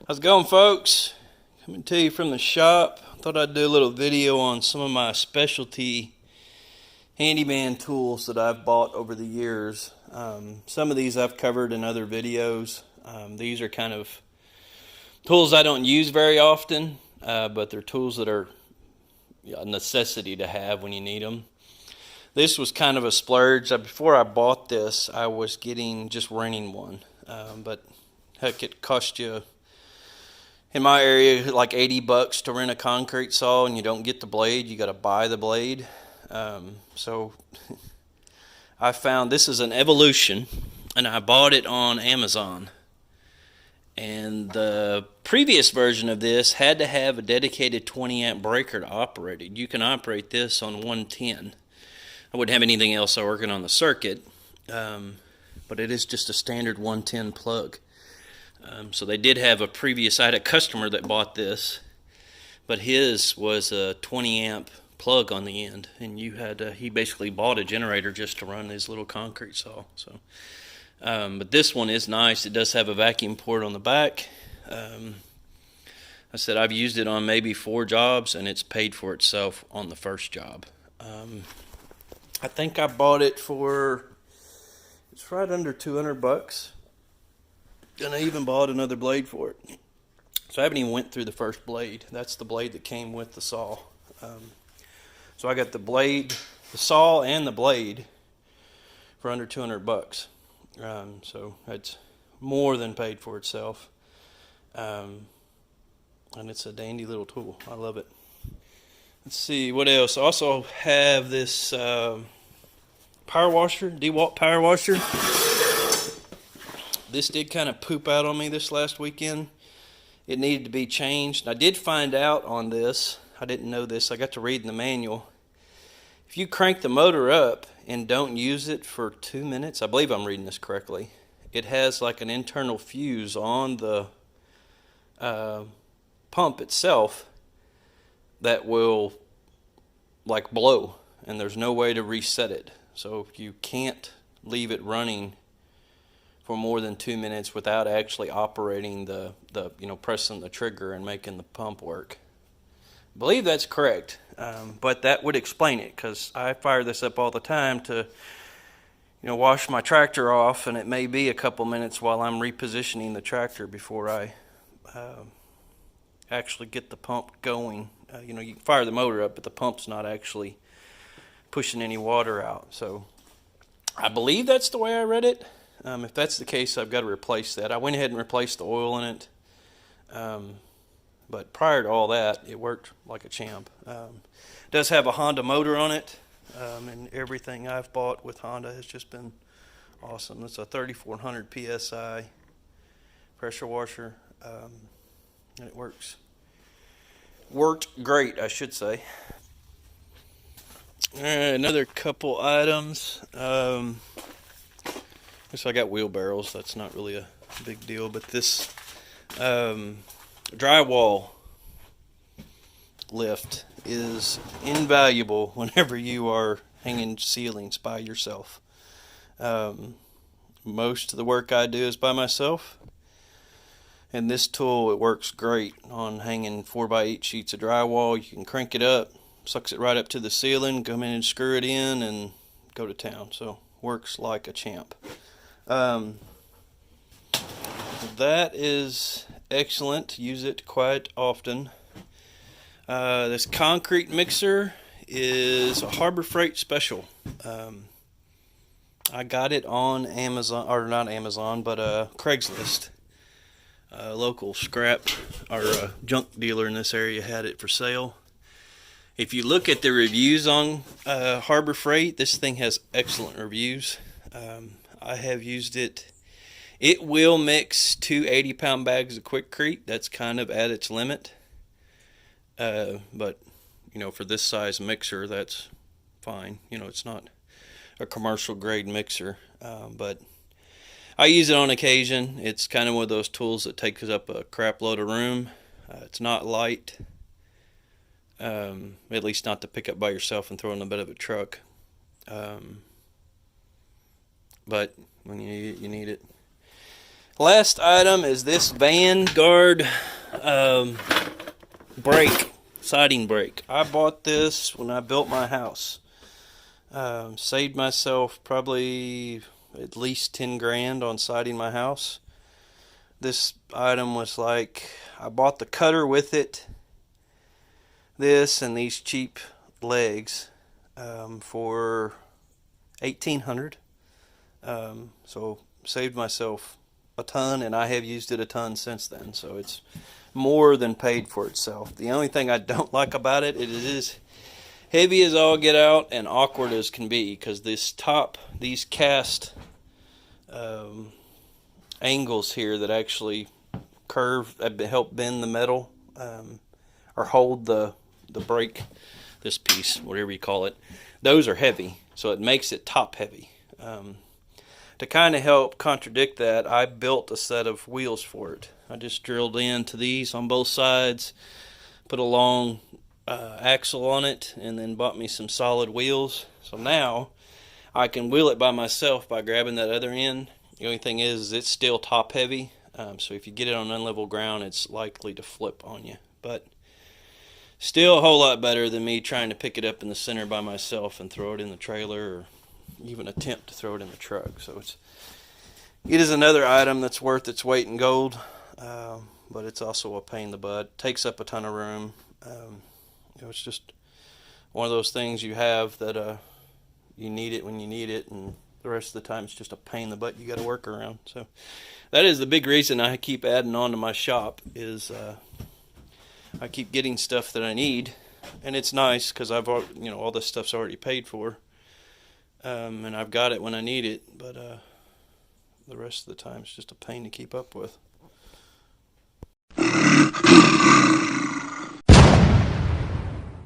How's it going, folks? Coming to you from the shop. Thought I'd do a little video on some of my specialty handyman tools that I've bought over the years. Some of these I've covered in other videos. These are kind of tools I don't use very often, but they're tools that are a necessity to have when you need them. This was kind of a splurge. Before I bought this, I was just renting one, but heck, it cost you, in my area, like $80 to rent a concrete saw, and you don't get the blade. You got to buy the blade. So I found this is an Evolution, and I bought it on Amazon. And the previous version of this had to have a dedicated 20 amp breaker to operate it. You can operate this on 110. I wouldn't have anything else working on the circuit, but it is just a standard 110 plug. So they did have I had a customer that bought this, but his was a 20 amp plug on the end, and he basically bought a generator just to run his little concrete saw. So, but this one is nice. It does have a vacuum port on the back. I said I've used it on maybe 4 jobs, and it's paid for itself on the first job. I think I bought it it's right under $200. And I even bought another blade for it. So I haven't even went through the first blade. That's the blade that came with the saw. So I got the blade, the saw, and the blade for under $200. So it's more than paid for itself. And it's a dandy little tool. I love it. Let's see what else. I also have this power washer, DeWalt power washer. This did kind of poop out on me this last weekend. It needed to be changed. I did find out on this. I didn't know this. I got to read in the manual. If you crank the motor up and don't use it for 2 minutes, I believe I'm reading this correctly, it has like an internal fuse on the pump itself that will like blow, and there's no way to reset it. So you can't leave it running for more than 2 minutes without actually operating the pressing the trigger and making the pump work. I believe that's correct, but that would explain it, because I fire this up all the time to wash my tractor off, and it may be a couple minutes while I'm repositioning the tractor before I actually get the pump going. You can fire the motor up, but the pump's not actually pushing any water out. So I believe that's the way I read it. If that's the case, I've got to replace that. I went ahead and replaced the oil in it. But prior to all that, it worked like a champ. It does have a Honda motor on it. And everything I've bought with Honda has just been awesome. It's a 3400 PSI pressure washer. And it worked great, I should say. All right, another couple items. So I got wheelbarrows. That's not really a big deal, but this drywall lift is invaluable whenever you are hanging ceilings by yourself. Most of the work I do is by myself, and this tool, it works great on hanging 4x8 sheets of drywall. You can crank it up, sucks it right up to the ceiling, come in and screw it in, and go to town. So works like a champ. That is excellent. Use it quite often. This concrete mixer is a Harbor Freight special. I got it on Amazon, or not Amazon, but Craigslist. A local scrap or junk dealer in this area had it for sale. If you look at the reviews on Harbor Freight, this thing has excellent reviews. I have used it. It will mix 2 80-pound bags of Quickcrete. That's kind of at its limit. But, for this size mixer, that's fine. It's not a commercial grade mixer. But I use it on occasion. It's kind of one of those tools that takes up a crap load of room. It's not light. At least not to pick up by yourself and throw in the bed of a truck. but when you need it, you need it. Last item is this Vanguard brake, siding brake. I bought this when I built my house. Saved myself probably at least 10 grand on siding my house. This item was like, I bought the cutter with it, this and these cheap legs for $1,800. So saved myself a ton, and I have used it a ton since then, so it's more than paid for itself. The only thing I don't like about it, it is heavy as all get out and awkward as can be, because these cast angles here that actually curve, help bend the metal, or hold the brake, this piece, whatever you call it, those are heavy, so it makes it top heavy. To kind of help contradict that, I built a set of wheels for it. I just drilled into these on both sides, put a long axle on it, and then bought me some solid wheels. So now I can wheel it by myself by grabbing that other end. The only thing is it's still top heavy, so if you get it on unlevel ground, it's likely to flip on you. But still a whole lot better than me trying to pick it up in the center by myself and throw it in the trailer, or even attempt to throw it in the truck. So it is another item that's worth its weight in gold, but it's also a pain in the butt. Takes up a ton of room. It's just one of those things you have that you need it when you need it, and the rest of the time it's just a pain in the butt you got to work around. So that is the big reason I keep adding on to my shop, is I keep getting stuff that I need, and it's nice because I've all this stuff's already paid for. And I've got it when I need it, but the rest of the time it's just a pain to keep up with.